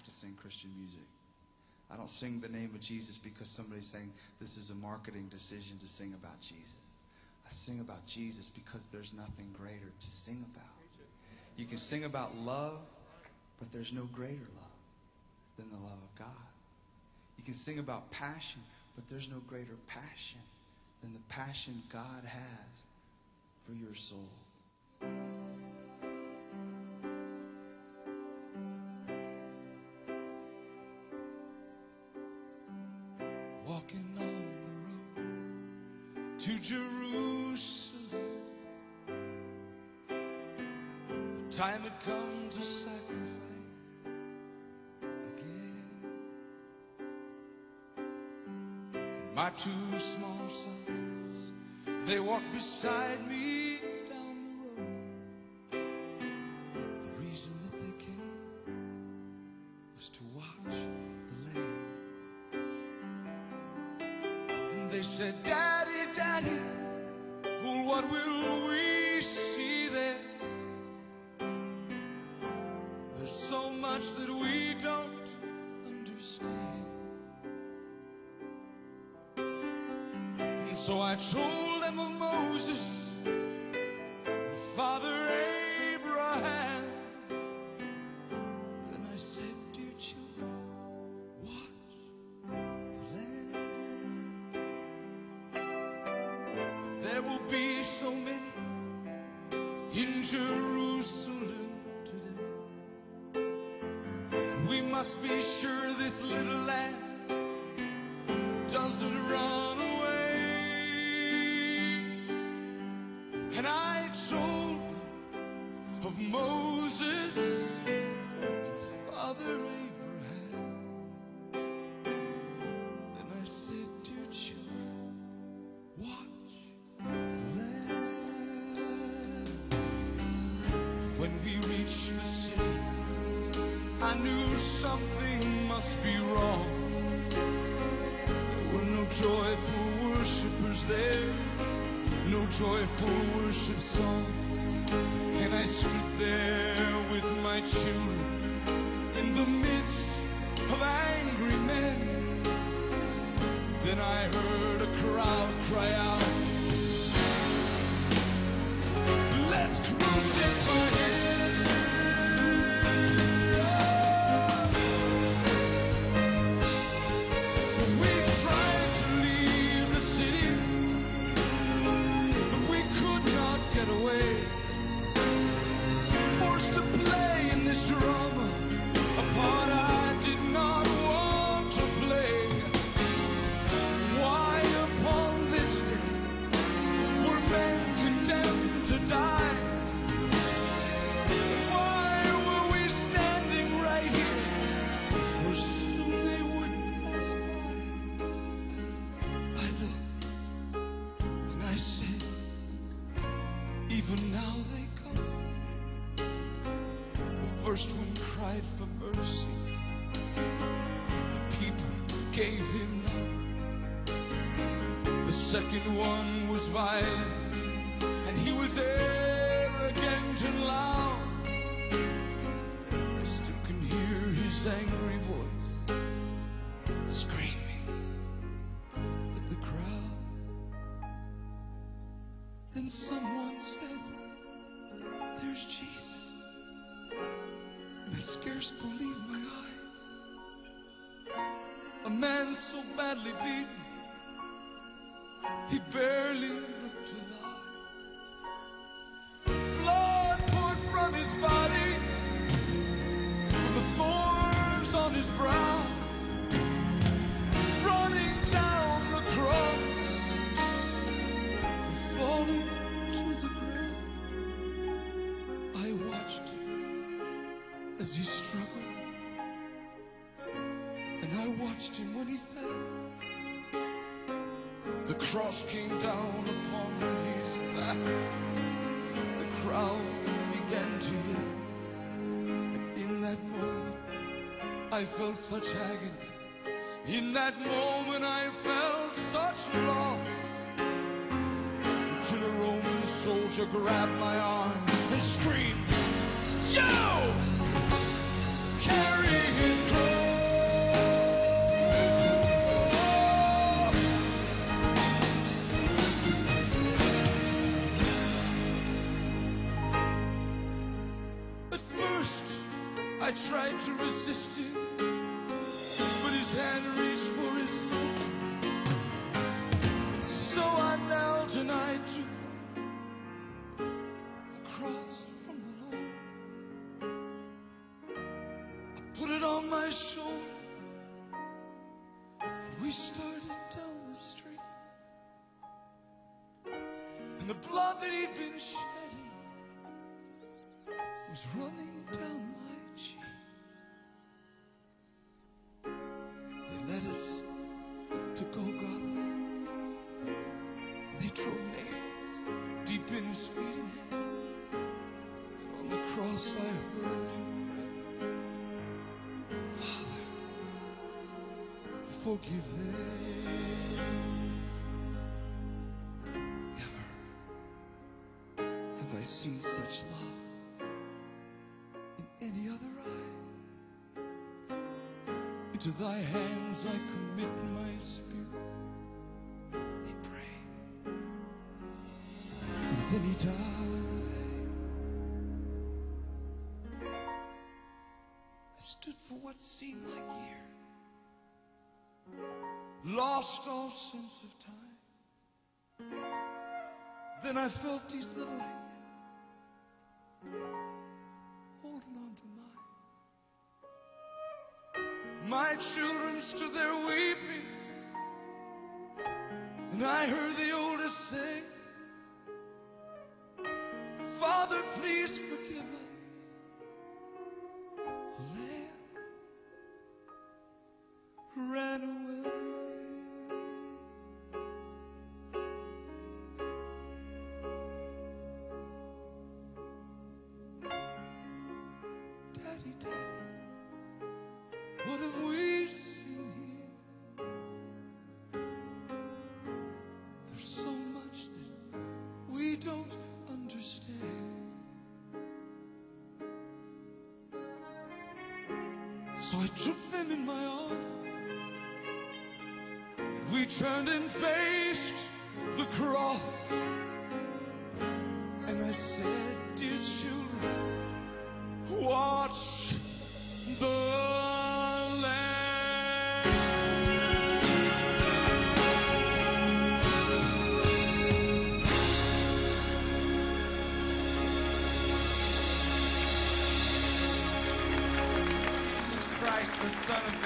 to sing Christian music. I don't sing the name of Jesus because somebody's saying this is a marketing decision to sing about Jesus. I sing about Jesus because there's nothing greater to sing about. You can sing about love, but there's no greater love than the love of God. You can sing about passion, but there's no greater passion than the passion God has for your soul. Walking on the road to Jerusalem, the time had come to sacrifice again. And my two small sons, they walked beside me down the road. The reason that they came was to watch the Lamb. They said, Daddy, Daddy, well, what will we see there? There's so much that we don't understand. And so I told them of Moses and Father Abraham. Then I said, dear children, watch the Lamb. There will be so many in Jerusalem today. We must be sure this little lamb doesn't run away. And I told them of Moses and Father Abraham. And I said, dear children, watch the Lamb. When we reached the city, I knew something must be wrong. There were no joyful worshipers there, no joyful worship song. And I stood there with my children in the midst of angry men. Then I heard a crowd cry out, let's crucify him. We tried to leave the city, but we could not get away. Forced to play in this drama, a part I did not want to play. Why upon this day were men condemned to die? Why were we standing right here where soon they would pass by? I looked and I said, even now they come. The first one cried for mercy. The people gave him none. The second one was violent, and he was arrogant and loud. I still can hear his angry voice screaming at the crowd. Then someone said, there's Jesus. And I scarce believed my eyes. A man so badly beaten, he barely looked alive. Blood poured from his body, from the thorns on his brow, running down the cross and falling to the ground. I watched him as he struggled, and I watched him when he fell. The cross came down upon his back. The crowd began to yell. And in that moment, I felt such agony. In that moment, I felt such loss. Until a Roman soldier grabbed my arm and screamed, "You! Carry his cross!" tried to resist him, but his hand reached for his soul. And so I knelt and I took the cross from the Lord. I put it on my shoulder, and we started down the street. And the blood that he'd been shedding was running down my cheek. They led us to Golgotha. They drove nails deep in his feet and hands. And on the cross I heard him pray, Father, forgive them. Never have I seen such love in any other eye. Into thy hands I commit my spirit, he prayed, and then he died. I stood for what seemed like years, lost all sense of time. Then I felt these little hands holding on to mine. My children stood there weeping, and I heard the oldest say, Father, please forgive us. The lamb ran away. Daddy, Daddy, what have we seen here? There's so much that we don't understand. So I took them in my arms. We turned and faced the cross. And I said, dear children, watch the Lamb. Jesus Christ, the Son of God.